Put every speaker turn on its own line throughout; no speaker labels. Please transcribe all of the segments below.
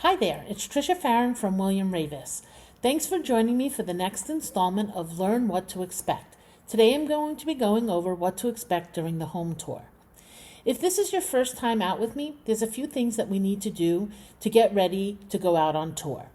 Hi there, it's Trisha Farron from William Ravis. Thanks for joining me for the next installment of Learn What to Expect. Today I'm going to be going over what to expect during the home tour. If this is your first time out with me, there's a few things that we need to do to get ready to go out on tour.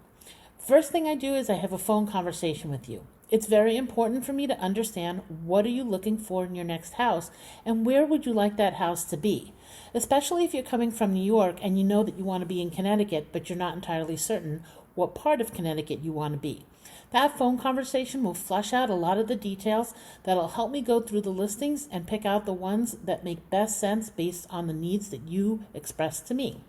First thing I do is I have a phone conversation with you. It's very important for me to understand what are you looking for in your next house and where would you like that house to be. Especially if you're coming from New York and you know that you want to be in Connecticut, but you're not entirely certain what part of Connecticut you want to be. That phone conversation will flesh out a lot of the details that'll help me go through the listings and pick out the ones that make best sense based on the needs that you express to me.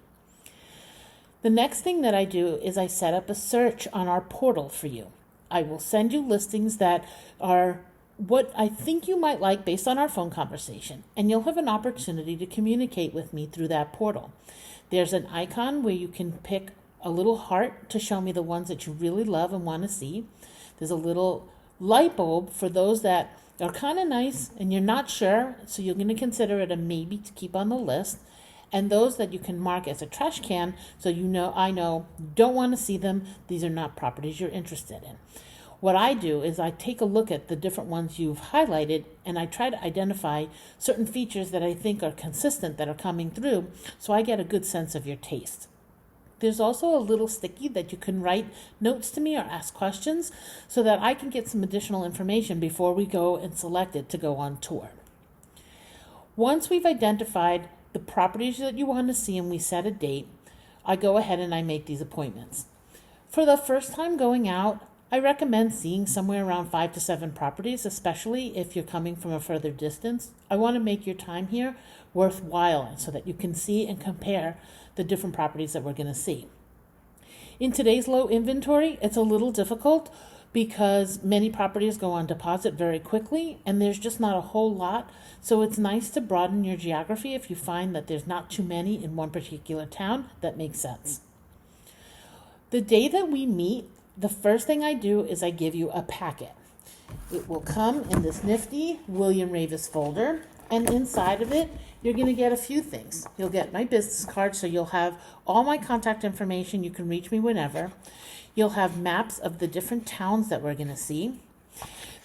The next thing that I do is I set up a search on our portal for you. I will send you listings that are what I think you might like based on our phone conversation, and you'll have an opportunity to communicate with me through that portal. There's an icon where you can pick a little heart to show me the ones that you really love and want to see. There's a little light bulb for those that are kind of nice and you're not sure, so you're going to consider it a maybe to keep on the list. And those that you can mark as a trash can, so I know you don't want to see them. These are not properties you're interested in. What I do is I take a look at the different ones you've highlighted and I try to identify certain features that I think are consistent that are coming through, so I get a good sense of your taste. There's also a little sticky that you can write notes to me or ask questions so that I can get some additional information before we go and select it to go on tour. Once we've identified the properties that you want to see and we set a date, I go ahead and I make these appointments. For the first time going out, I recommend seeing somewhere around 5 to 7 properties, especially if you're coming from a further distance. I want to make your time here worthwhile so that you can see and compare the different properties that we're going to see. In today's low inventory, it's a little difficult because many properties go on deposit very quickly and there's just not a whole lot. So it's nice to broaden your geography if you find that there's not too many in one particular town. That makes sense. The day that we meet, the first thing I do is I give you a packet. It will come in this nifty William Ravis folder, and inside of it, you're going to get a few things. You'll get my business card, so you'll have all my contact information. You can reach me whenever. You'll have maps of the different towns that we're going to see.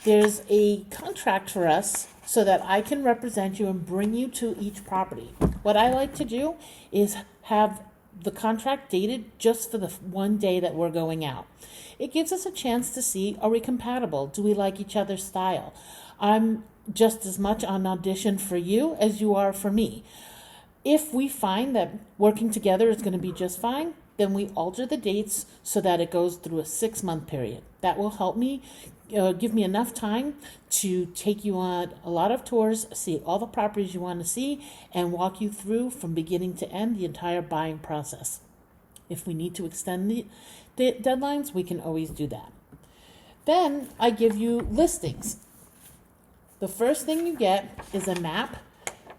There's a contract for us so that I can represent you and bring you to each property. What I like to do is have the contract dated just for the one day that we're going out. It gives us a chance to see, are we compatible? Do we like each other's style? I'm just as much on audition for you as you are for me. If we find that working together is going to be just fine, then we alter the dates so that it goes through a 6-month period. That will help me, give me enough time to take you on a lot of tours, see all the properties you want to see, and walk you through from beginning to end the entire buying process. If we need to extend the deadlines, we can always do that. Then I give you listings. The first thing you get is a map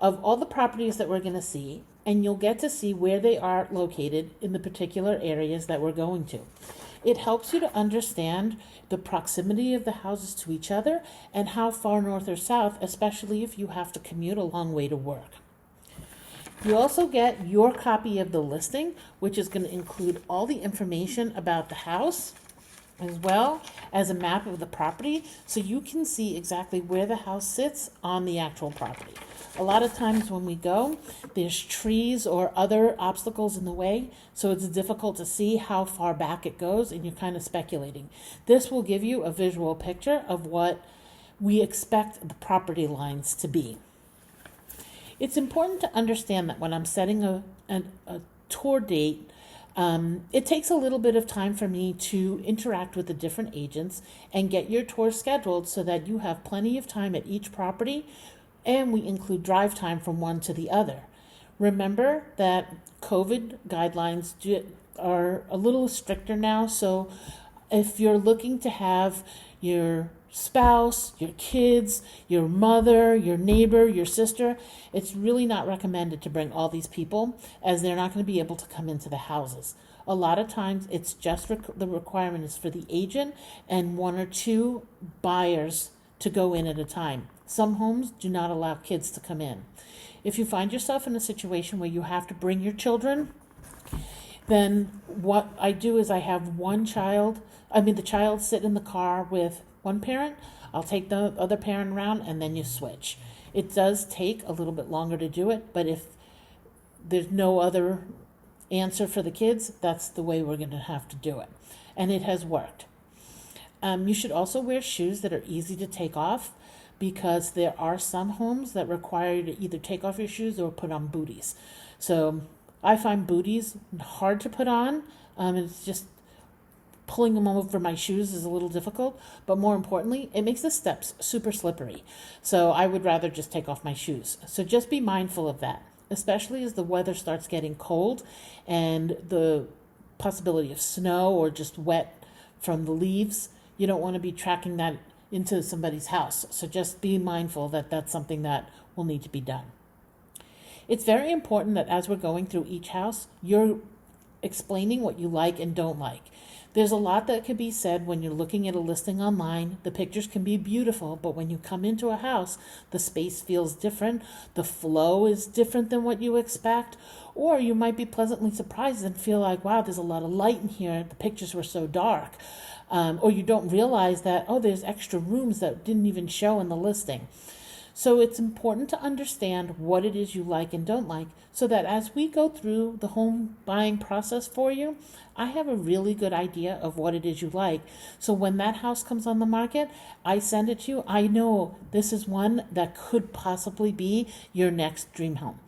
of all the properties that we're going to see, and you'll get to see where they are located in the particular areas that we're going to. It helps you to understand the proximity of the houses to each other and how far north or south, especially if you have to commute a long way to work. You also get your copy of the listing, which is going to include all the information about the house, as well as a map of the property, so you can see exactly where the house sits on the actual property. A lot of times when we go, there's trees or other obstacles in the way, so it's difficult to see how far back it goes, and you're kind of speculating. This will give you a visual picture of what we expect the property lines to be. It's important to understand that when I'm setting a tour date, it takes a little bit of time for me to interact with the different agents and get your tour scheduled so that you have plenty of time at each property, and we include drive time from one to the other. Remember that COVID guidelines are a little stricter now, so if you're looking to have your spouse, your kids, your mother, your neighbor, your sister, it's really not recommended to bring all these people, as they're not going to be able to come into the houses. A lot of times it's just the requirement is for the agent and 1 or 2 buyers to go in at a time. Some homes do not allow kids to come in. If you find yourself in a situation where you have to bring your children, then what I do is I have the child sit in the car with one parent. I'll take the other parent around, and then you switch. It does take a little bit longer to do it, but if there's no other answer for the kids, that's the way we're going to have to do it. And it has worked. You should also wear shoes that are easy to take off, because there are some homes that require you to either take off your shoes or put on booties. So I find booties hard to put on. It's just pulling them over my shoes is a little difficult, but more importantly, it makes the steps super slippery. So I would rather just take off my shoes. So just be mindful of that, especially as the weather starts getting cold and the possibility of snow or just wet from the leaves. You don't want to be tracking that into somebody's house. So just be mindful that that's something that will need to be done. It's very important that as we're going through each house, you're explaining what you like and don't like. There's a lot that can be said when you're looking at a listing online. The pictures can be beautiful, but when you come into a house, the space feels different. The flow is different than what you expect. Or you might be pleasantly surprised and feel like, wow, there's a lot of light in here. The pictures were so dark. Or you don't realize that, there's extra rooms that didn't even show in the listing. So it's important to understand what it is you like and don't like, so that as we go through the home buying process for you, I have a really good idea of what it is you like. So when that house comes on the market, I send it to you. I know this is one that could possibly be your next dream home.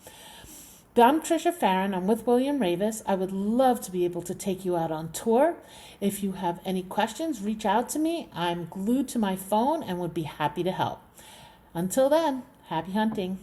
I'm Tricia Farron. I'm with William Ravis. I would love to be able to take you out on tour. If you have any questions, reach out to me. I'm glued to my phone and would be happy to help. Until then, happy hunting.